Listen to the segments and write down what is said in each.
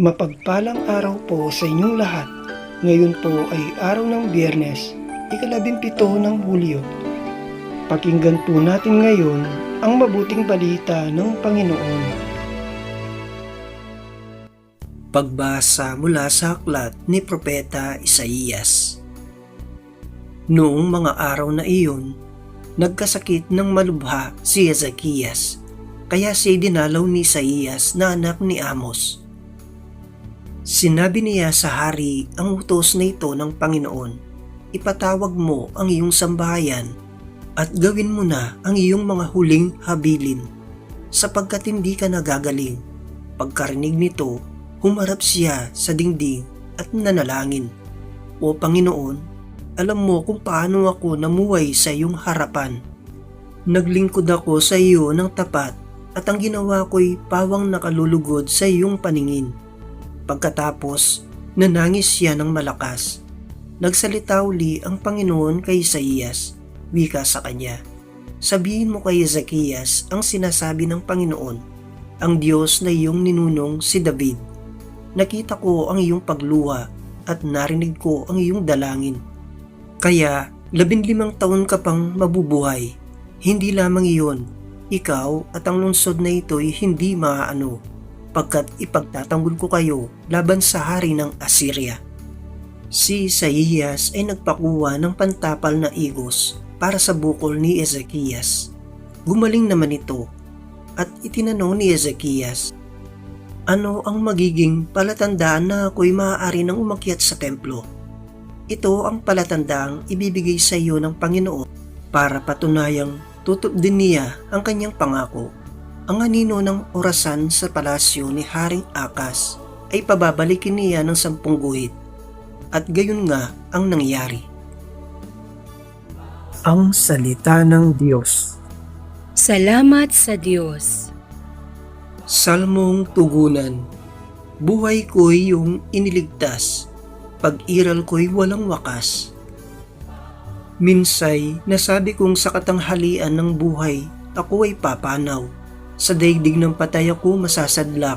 Mapagpalang araw po sa inyong lahat. Ngayon po ay araw ng Biyernes, ika-17 ng Hulyo. Pakinggan po natin ngayon ang mabuting balita ng Panginoon. Pagbasa mula sa aklat ni Propeta Isaías. Noong mga araw na iyon, nagkasakit ng malubha si Ezekias, kaya siya dinalaw ni Isaías na anak ni Amos. Sinabi niya sa hari ang utos na ito ng Panginoon, ipatawag mo ang iyong sambahayan at gawin mo na ang iyong mga huling habilin, sapagkat hindi ka nagagaling. Pagkarinig nito, humarap siya sa dingding at nanalangin, O Panginoon, alam mo kung paano ako namuhay sa iyong harapan. Naglingkod ako sa iyo ng tapat at ang ginawa ko'y pawang nakalulugod sa iyong paningin. Pagkatapos, nanangis siya ng malakas. Nagsalita uli ang Panginoon kay Isaías, wika sa kanya, sabihin mo kay Ezekias ang sinasabi ng Panginoon, ang Diyos na iyong ninunong si David. Nakita ko ang iyong pagluha at narinig ko ang iyong dalangin. Kaya 15 taon ka pang mabubuhay. Hindi lamang iyon, ikaw at ang lungsod na ito'y hindi maaano, pagkat ipagtatanggol ko kayo laban sa hari ng Assyria. Si Isaías ay nagpakuha ng pantapal na igos para sa bukol ni Ezekias. Gumaling naman ito at itinanong ni Ezekias, ano ang magiging palatandaan na ako'y maaari nang umakyat sa templo? Ito ang palatandaang ibibigay sa iyo ng Panginoon para patunayang tutupdin niya ang kanyang pangako. Ang anino ng orasan sa palasyo ni Haring Akas ay pababalikin niya ng 10 guhit, at gayon nga ang nangyari. Ang salita ng Diyos. Salamat sa Diyos. Salmong tugunan. Buhay ko'y iyong iniligtas, pag-iral ko'y walang wakas. Minsay nasabi kong sa katanghalian ng buhay, ako ay papanaw. Sa daigdig ng patay ako masasadlak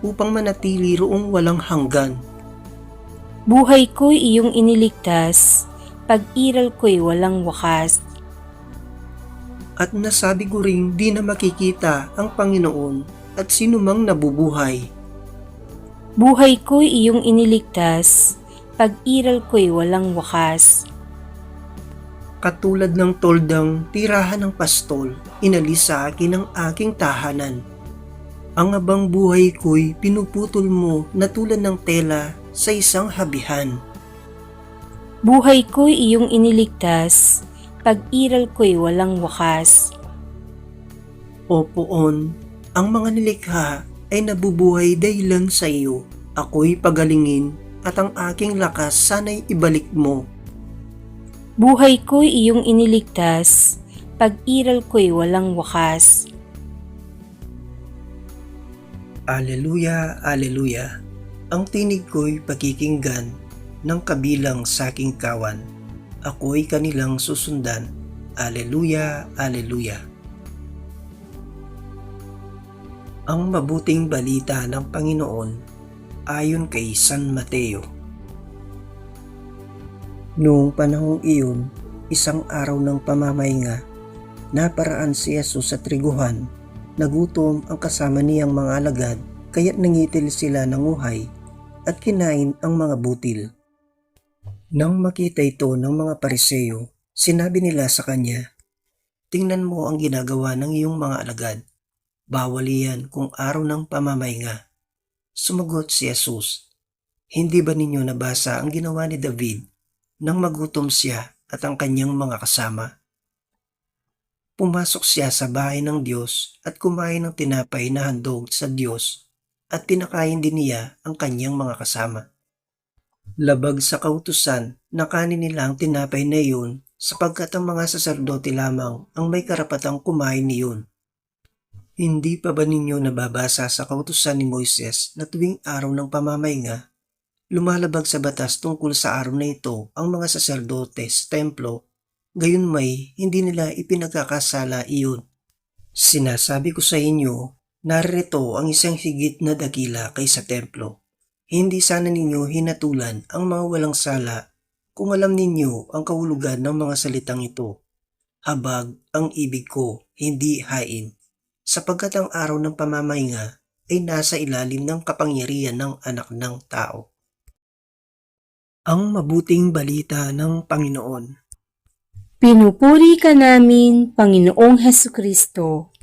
upang manatili roong walang hanggan. Buhay ko'y iyong iniligtas, pag-iral ko'y walang wakas. At nasabi ko ring di na makikita ang Panginoon at sinumang nabubuhay. Buhay ko'y iyong iniligtas, pag-iral ko'y walang wakas. Katulad ng toldang tirahan ng pastol, inalis sa akin ang aking tahanan. Ang abang buhay ko'y pinuputol mo na tulad ng tela sa isang habihan. Buhay ko'y iyong iniligtas, pag-iral ko'y walang wakas. O Poon, ang mga nilikha ay nabubuhay dahilan sa iyo. Ako'y pagalingin at ang aking lakas sana'y ibalik mo. Buhay ko'y iyong iniligtas, pag-iral ko'y walang wakas. Aleluya, aleluya. Ang tinig ko'y pakikinggan ng kabilang sa aking kawan. Ako'y kanilang susundan. Aleluya, aleluya. Ang mabuting balita ng Panginoon ayon kay San Mateo. Noong panahong iyon, isang araw ng pamamahinga, naparaan si Jesus sa triguhan. Nagutom ang kasama niyang mga alagad, kaya't nangitil sila ng uhay at kinain ang mga butil. Nang makita ito ng mga Pariseo, sinabi nila sa kanya, tingnan mo ang ginagawa ng iyong mga alagad. Bawal iyan kung araw ng pamamahinga. Sumagot si Jesus, hindi ba ninyo nabasa ang ginawa ni David nang magutom siya at ang kanyang mga kasama? Pumasok siya sa bahay ng Diyos at kumain ng tinapay na handog sa Diyos at pinakain din niya ang kanyang mga kasama. Labag sa kautusan na kanin nila ang tinapay na iyon sapagkat ang mga saserdote lamang ang may karapatang kumain niyon. Hindi pa ba ninyo nababasa sa kautusan ni Moises na tuwing araw ng pamamahinga, lumalabag sa batas tungkol sa araw na ito ang mga saserdote sa templo, gayon may hindi nila ipinagkakasala iyon. Sinasabi ko sa inyo, narito ang isang higit na dakila kaysa templo. Hindi sana ninyo hinatulan ang mga walang sala kung alam ninyo ang kahulugan ng mga salitang ito. Habag ang ibig ko, hindi hain, sapagkat ang araw ng pamamahinga ay nasa ilalim ng kapangyarihan ng anak ng tao. Ang mabuting balita ng Panginoon. Pinupuri ka namin, Panginoong Hesukristo.